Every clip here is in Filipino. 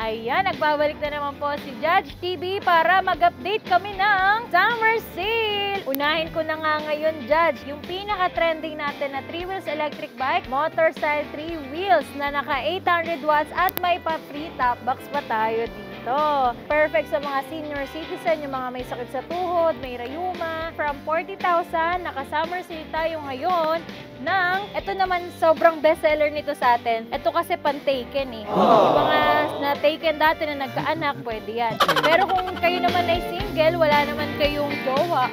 Ayan, nagbabalik na naman po si Judge TV para mag-update kami ng summer sale. Unahin ko na nga ngayon, Judge, yung pinaka-trending natin na 3 wheels electric bike, motor style 3 wheels na naka 800 watts at may pa-free top box pa tayo dito. Perfect sa mga senior citizen, yung mga may sakit sa tuhod, may rayuma. From 40,000, naka-summer sale tayo ngayon ng, ito naman sobrang bestseller nito sa atin. Ito kasi pan-taken eh. Yung mga na-taken dati na nagkaanak, pwede yan. Pero kung kayo naman ay single, wala naman kayong jowa.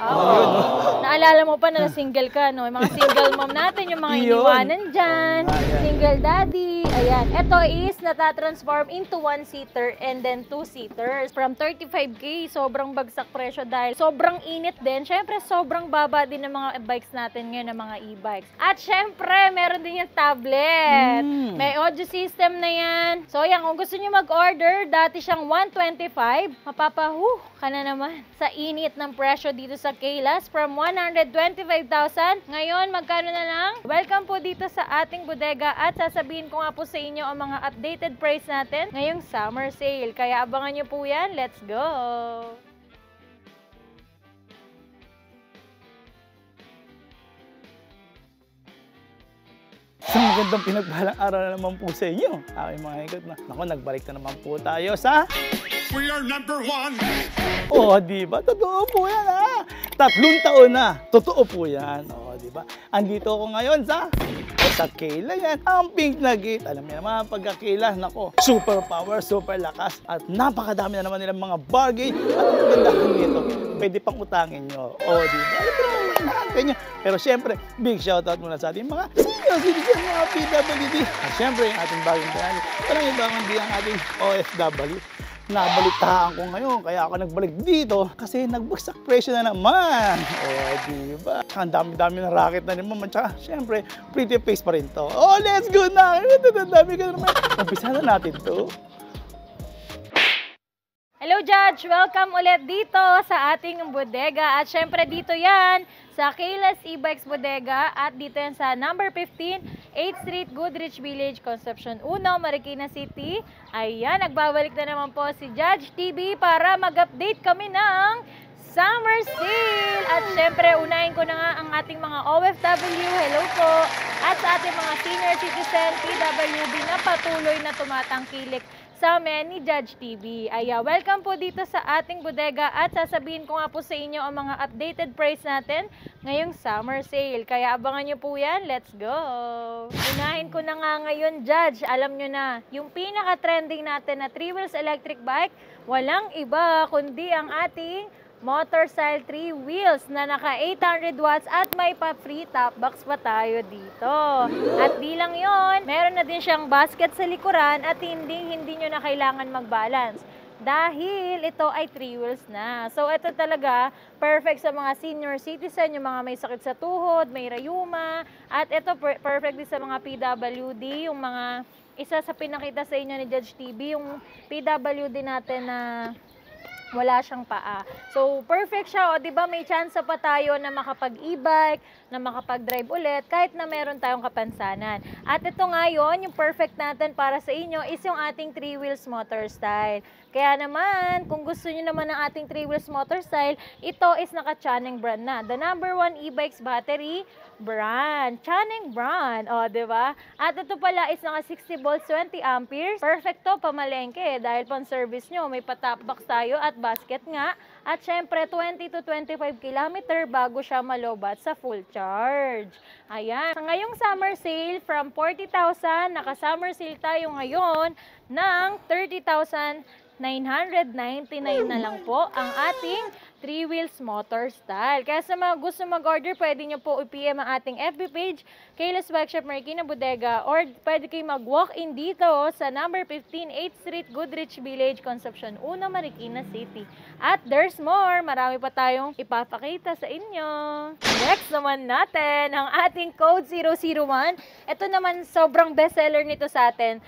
Naalala mo pa na single ka, no? Yung mga single mom natin, yung mga iniwanan dyan, single daddy. Ayan. Ito is natatransform into 1-seater and then 2-seaters. From 35K, sobrang bagsak presyo dahil sobrang init din. Syempre, sobrang baba din ng mga bikes natin ngayon, ng mga e-bikes. At syempre, meron din yung tablet. May audio system na yan. So, yan, kung gusto nyo mag-order, dati siyang 125, mapapahu ka na naman sa init ng presyo dito sa Kaylas from 125,000. Ngayon, magkano na lang? Welcome po dito sa ating bodega at sasabihin ko nga po sa inyo ang mga updated price natin ngayong summer sale. Kaya abangan nyo po yan. Let's go! Isang magandang pinagpalang araw na naman po sa inyo, aking mga higit na. Naku, nagbalik na naman po tayo sa... We are number one! Oh, di ba? Totoo po yan, ha? 3 taon na. Totoo po yan. Oh, di ba? Andito ako ngayon sa Kayla yan. Ang pink na gate. Alam niyo naman, pagka-Kayla, nako, super power, super lakas. At napakadami na naman nilang mga bargain. At ang gandahan nito, pwede pang utangin nyo. Oh, di ba? Pero syempre, big shoutout muna sa ating mga senior citizen, mga PWD. At syempre, yung ating bagong bayani. Walang iba kundi ang ating OFW. Nabalitaan ko ngayon, kaya ako nagbalik dito kasi nagbagsak presyo na naman. Oh, diba? Ang dami-dami ng racket na naman. Tsaka, syempre, pretty face pa rin to. Oh, let's go na! Ang dami ka naman. Umpisa na natin to. Hello, Judge! Welcome ulit dito sa ating bodega. At syempre, dito yan sa Kaylas E-Bikes Bodega at dito yan sa number 15, 8th Street, Goodrich Village, Concepcion 1, Marikina City. Ayan, nagbabalik na naman po si Judge TV para mag-update kami ng summer sale. At syempre, unahin ko na nga ang ating mga OFW, hello po, at sa ating mga senior citizen, PWD na patuloy na tumatangkilik sa amin ni Judge TV. Welcome po dito sa ating bodega at sasabihin ko nga po sa inyo ang mga updated price natin ngayong summer sale. Kaya abangan nyo po yan. Let's go! Unahin ko na nga ngayon, Judge. Alam nyo na, yung pinaka-trending natin na 3 wheels electric bike, walang iba kundi ang ating motor style 3 wheels na naka 800 watts at may pa-free top box pa tayo dito. At di lang yon, meron na din siyang basket sa likuran at hindi nyo na kailangan mag-balance. Dahil ito ay 3 wheels na. So ito talaga perfect sa mga senior citizen, yung mga may sakit sa tuhod, may rayuma. At ito perfect din sa mga PWD, yung mga isa sa pinakita sa inyo ni Judge TV, yung PWD natin na wala siyang paa. So, perfect siya. O, di ba may chance pa tayo na makapag-e-bike, na makapag-drive ulit, kahit na meron tayong kapansanan. At ito nga yun, yung perfect natin para sa inyo is yung ating 3 wheels motor style. Kaya naman, kung gusto niyo naman ng ating 3 wheels motor style, ito is naka-Chaneng brand na. The number 1 e-bikes battery brand. Chaneng brand. O, di ba? At ito pala is naka 60 volts, 20 amperes. Perfect to, pamalengke. Dahil pang-service nyo, may pa-top box tayo at basket nga. At syempre, 20 to 25 kilometer bago siya malobat sa full charge. Ayan. Sa ngayong summer sale, from 40,000, naka-summer sale tayo ngayon ng 30,999 na lang po ang ating 3 wheels motor style. Kaya sa mga gusto mag-order, pwede nyo po i-PM ang ating FB page, Kaylas Bike Shop Marikina Bodega, or pwede kayo mag-walk-in dito sa number 15, 8th Street, Goodrich Village, Concepcion 1, Marikina City. At there's more. Marami pa tayong ipapakita sa inyo. Next naman natin, ang ating code 001. Ito naman, sobrang bestseller nito sa atin.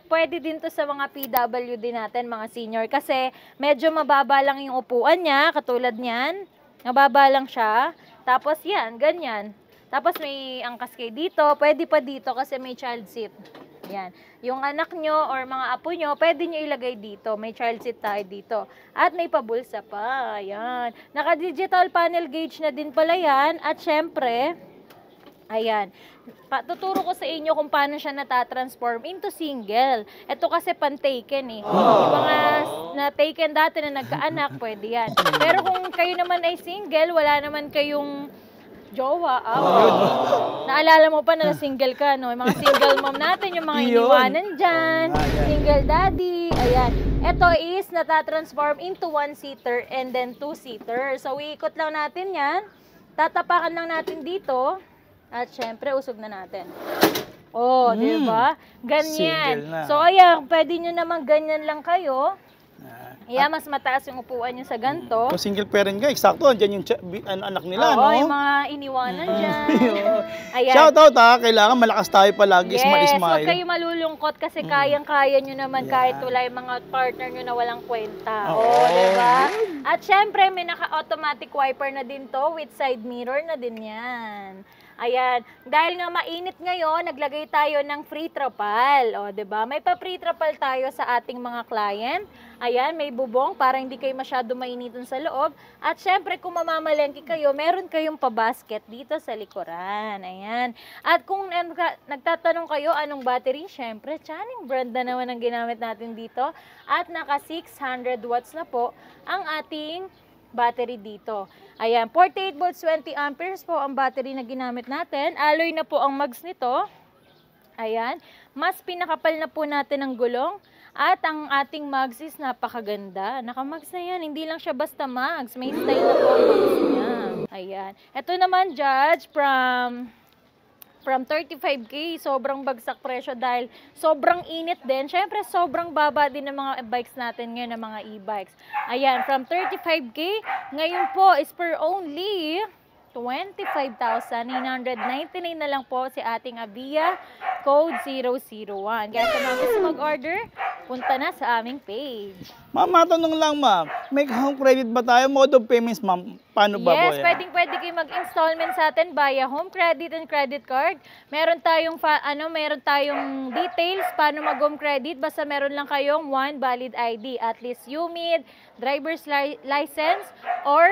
Pwede din to sa mga PWD natin, mga senior, kasi medyo mababa lang yung upuan niya, katulad niyan. Mababa lang siya. Tapos yan, ganyan. Tapos may angkas kayo dito. Pwede pa dito kasi may child seat. Yan. Yung anak nyo or mga apo nyo, pwede nyo ilagay dito. May child seat tayo dito. At may pabulsa pa. Ayan. Naka-digital panel gauge na din pala yan. At syempre, ayan. Tuturo ko sa inyo kung paano siya natatransform into single. Ito kasi pan-taken eh. Yung mga na-taken dati na nagkaanak, pwede yan. Pero kung kayo naman ay single, wala naman kayong jowa. Naalala mo pa na single ka, no? Yung mga single mom natin, yung mga iniwanan dyan, single daddy, ayan. Ito is natatransform into one-seater and then two-seater. So, iikot lang natin yan. Tatapakan lang natin dito. At syempre, usog na natin. Oh, di ba? Ganyan. So, ayan, pwede nyo naman ganyan lang kayo. Ayan, mas mataas yung upuan nyo sa ganito. Kung single parent ka, eksakto, andyan yung anak nila, no? Oo, yung mga iniwanan dyan. Ayan. Shoutout ha, kailangan malakas tayo palagi, yes, smile. huwag kayo malulungkot kasi kayang-kaya nyo naman kahit wala yung mga partner nyo na walang kwenta. Oo, diba? At syempre, may naka-automatic wiper na din to with side mirror na din yan. Ayan, dahil nga mainit ngayon, naglagay tayo ng free trapal. O, 'di ba? May pa-free trapal tayo sa ating mga client. Ayan, may bubong para hindi kayo masyado mainitan sa loob. At syempre, kung mamamalengke kayo, meron kayong pa-basket dito sa likuran. Ayan. At kung nagtatanong kayo anong battery, syempre, Channing brand na naman ang ginamit natin dito. At naka 600 watts na po ang ating battery dito. Ayan, 48 volts, 20 amperes po ang battery na ginamit natin. Alloy na po ang mags nito. Ayan, mas pinakapal na po natin ang gulong. At ang ating mags is napakaganda. Naka-mags na yan, hindi lang siya basta mags. May style na po ang mags niya. Ayan. Ito naman, Judge, from 35K, sobrang bagsak presyo dahil sobrang init din. Syempre, sobrang baba din ng mga bikes natin ngayon, ng mga e-bikes. Ayan, from 35K, ngayon po is per only 25,999 na lang po si ating Avia code 001. Kaya sa mga gusto mag-order, punta na sa aming page. Ma'am, matanong lang ma'am, may home credit ba tayo? Mode of payments ma'am, paano ba po yan? Yes, pwede kayo mag-installment sa atin via home credit and credit card. Meron tayong details paano mag-home credit. Basta meron lang kayong one valid ID, at least UMID, driver's license, or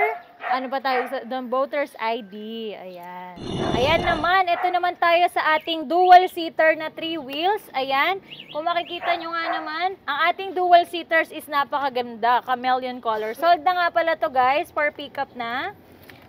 ano pa tayo sa voters ID. Ayan. Ayan naman, ito naman tayo sa ating dual-seater na 3 wheels. Ayan. Kung makikita nyo nga naman, ang ating dual-seaters is napakaganda. Chameleon color. Sold na nga pala to guys, for pickup na.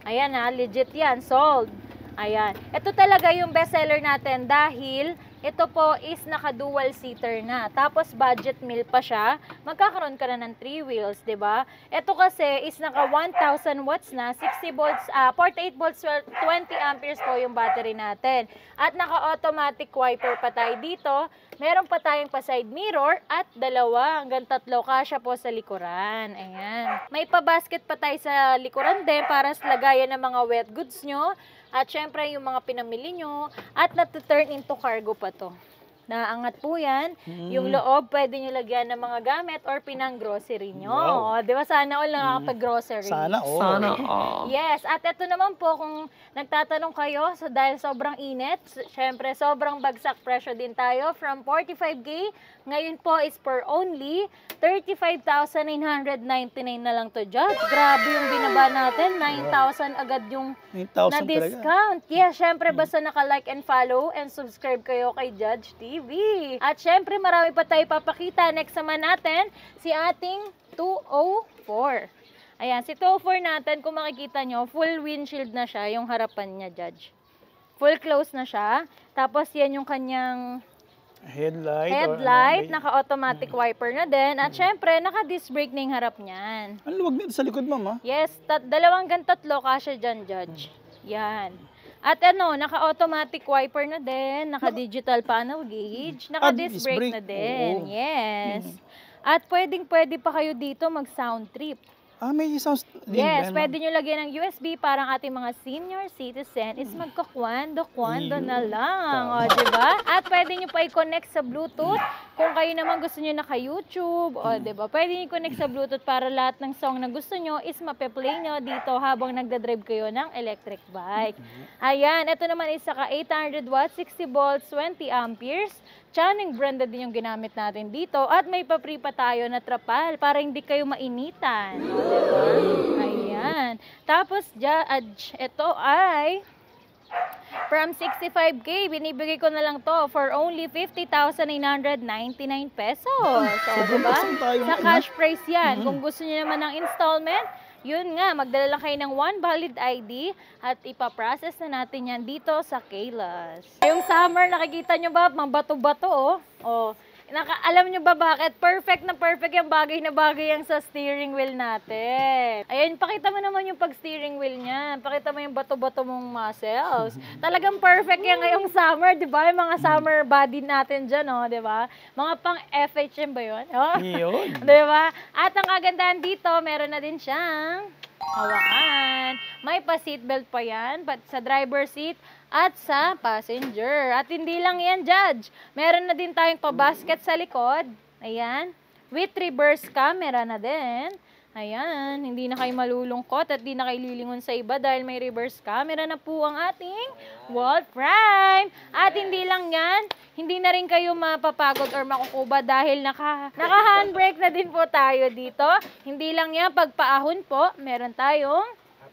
Ayan ha, legit yan. Sold. Ayan. Ito talaga yung bestseller natin dahil ito po is naka-dual seater na. Tapos budget meal pa siya. Magkakaroon ka na ng 3 wheels, 'di ba? Ito kasi is naka 1,000 watts na, 60 volts, 48 volts, 20 amperes po yung battery natin. At naka-automatic wiper pa tayo dito. Meron pa tayong pa side mirror at 2 hanggang 3 kasya po sa likuran. Ayan. May pa-basket pa tayo sa likuran din para sa lagayan ng mga wet goods nyo. At syempre yung mga pinamili nyo. At na-turn into cargo pa to. Naangat po yan. Yung loob, pwede nyo lagyan ng mga gamit or pinang-grocery nyo. Wow. Di ba? Sana all nakakapag-grocery. Sana all. Sana all. Yes. At ito naman po, kung nagtatanong kayo, dahil sobrang init, syempre sobrang bagsak presyo din tayo. From 45K, ngayon po is per only 35,999 na lang to, Judge. Grabe yung binaba natin. 9,000 agad yung 9,000 na-discount. Yes, syempre basta naka-like and follow and subscribe kayo kay Judge TV. At syempre marami pa tayo papakita. Next naman natin, si ating 204. Ayan, si 204 natin, kung makikita nyo, full windshield na siya, yung harapan niya, Judge. Full close na siya. Tapos yan yung kanyang headlight, naka-automatic wiper na din. At syempre, naka-disc brake na yung harap niyan. Ang luwag nito sa likod, ma'am, ha? Yes, 2 hanggang 3 kasya dyan, Judge. Yan. At naka-automatic wiper na din, naka-digital panel gauge, naka-disc brake na din. Yes. At pwede pa kayo dito mag-sound trip. May sounds din Yes, ba, no? pwede nyo lagyan ng USB para ang ating mga senior citizen is magkakwando-kwando na lang. O, diba? At pwede nyo pa i-connect sa Bluetooth kung kayo naman gusto nyo naka-YouTube. O, diba? Pwede nyo i-connect sa Bluetooth para lahat ng song na gusto nyo is mape-play nyo dito habang nagdadrive kayo ng electric bike. Ayan, ito naman is saka 800 watts, 60 volts, 20 amperes. Channing branded din yung ginamit natin dito. At may pa-free pa tayo na trapal para hindi kayo mainitan. O, diba? Ayan. Tapos, ito ay from 65K, binibigay ko na lang to for only 50,999 pesos. So, diba? Sa cash price yan. Kung gusto niyo naman ng installment, yun nga, magdala lang kayo ng one valid ID at ipaprocess na natin yan dito sa Kaylas. Yung summer, nakikita nyo ba? Mabato-bato, oh. Oh. Alam nyo ba bakit? Perfect na perfect yung bagay na bagay yung sa steering wheel natin. Ayan, pakita mo naman yung pag-steering wheel niya. Pakita mo yung bato-bato mong muscles. Talagang perfect yan ngayong summer, di ba? Yung mga summer body natin dyan, oh, di ba? Mga pang FHM ba yun? Oh. Yun. Di ba? At ang kagandahan dito, meron na din siyang hawakan. May pa-seatbelt pa yan, sa driver seat at sa passenger. At hindi lang yan, Judge. Meron na din tayong pa-basket sa likod. Ayan. With reverse camera na din. Ayan. Hindi na kayo malulungkot at hindi na kayo lilingon sa iba dahil may reverse camera na po ang ating Wall Prime. At hindi lang yan, hindi na rin kayo mapapagod or makukuba dahil naka-handbrake na din po tayo dito. Hindi lang yan, pagpaahon po, meron tayong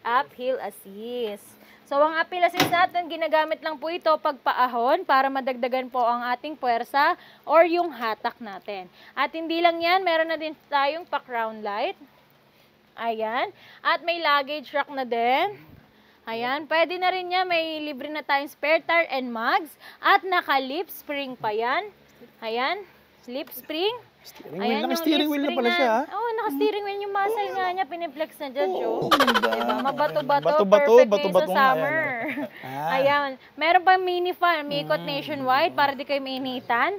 uphill assist. So, ang uphill assist natin, ginagamit lang po ito pagpaahon para madagdagan po ang ating puwersa or yung hatak natin. At hindi lang yan, meron na din tayong pa-crown light. Ayan. At may luggage rack na din. Ayan. Pwede na rin niya, may libre na tayong spare tire and mugs. At naka-lip spring pa yan. Ayan. Lip spring. Ayan, naka-steering wheel na pala siya, ha? Oo, naka-steering wheel yung muscle nga niya, piniplex na dyan, Joe. Ganda. Diba? Mabato-bato, Bato-bato, perfect bato-bato ngayon sa nga, summer. ayan. Ayan. Meron pang mini fan, may ikot nationwide para di kayo mainitan.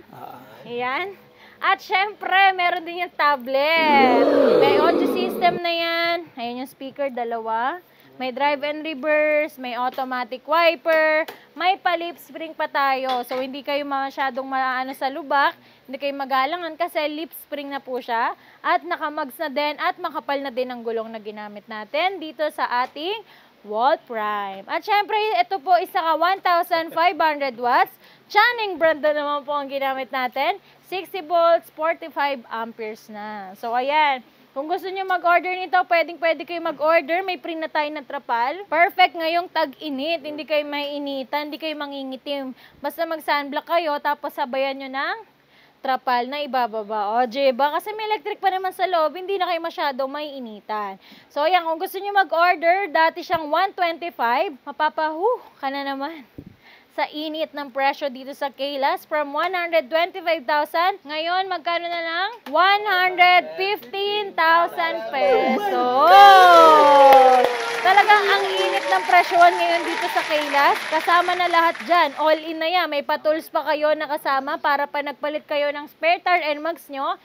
Ayan. At syempre, meron din yung tablet. May audio system na yan. Ayan yung speaker, dalawa. May drive and reverse, may automatic wiper, may pa-lip spring pa tayo. So, hindi kayo masyadong maano sa lubak, hindi kayo magalangan kasi lip spring na po siya. At naka-mugs na din at makapal na din ang gulong na ginamit natin dito sa ating Wall Prime. At syempre, ito po isa ka 1,500 watts. Channing brand na naman po ang ginamit natin. 60 volts, 45 amperes na. So, ayan. Kung gusto niyo mag-order nito, pwede kayo mag-order. May print na tayo na trapal. Perfect ngayong tag-init. Hindi kayo maiinitan, hindi kayo mangingitim. Basta mag-sunblock kayo, tapos sabayan nyo ng trapal na ibababa. O, diba? Kasi may electric pa naman sa loob, hindi na kayo masyadong maiinitan. So, ayan, kung gusto niyo mag-order, dati siyang 125, ka na naman sa init ng presyo dito sa Kaylas from 125,000. Ngayon, magkano na lang? 115,000 pesos. Talagang ang init ng presyoan ngayon dito sa Kaylas. Kasama na lahat dyan. All in na yan. May pa-tools pa kayo na kasama para pa nagpalit kayo ng spare tire and mugs nyo.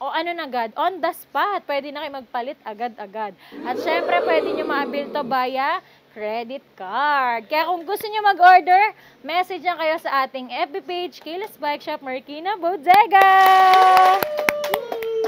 O ano na agad? On the spot. Pwede na kayo magpalit agad-agad. At syempre, pwede nyo ma-avail to via credit card. Kaya kung gusto nyo mag-order, message na kayo sa ating FB page, Kaylas Bike Shop Marikina Bodega.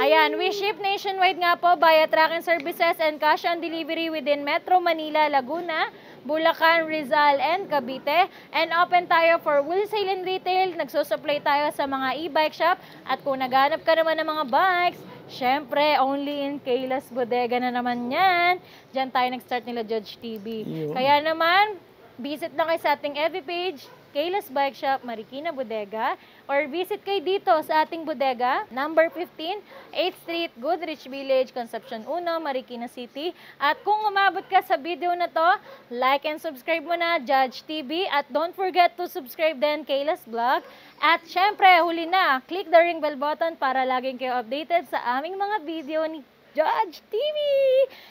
Ayan, we ship nationwide nga po via tracking services and cash on delivery within Metro Manila, Laguna, Bulacan, Rizal, and Cavite. And open tayo for wholesale and retail. Nagsusupply tayo sa mga e-bike shop. At kung naghanap ka naman ng mga bikes, syempre, only in Kaylas Bodega na naman yan. Diyan tayo nag-start nila Judge TV. Kaya naman, visit lang kayo sa ating FB page, Kaylas Bike Shop, Marikina Bodega. Or visit kayo dito sa ating bodega, number 15, 8th Street, Goodrich Village, Concepcion 1, Marikina City. At kung umabot ka sa video na to, like and subscribe mo na Judge TV. At don't forget to subscribe din Kaylas Vlog. At syempre, huli na, click the ring bell button para laging kayo updated sa aming mga video ni Judge TV.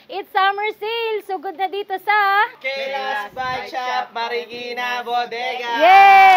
It's summer sale. So good na dito sa Kaylas Bike Shop, Marikina Bodega. Yay!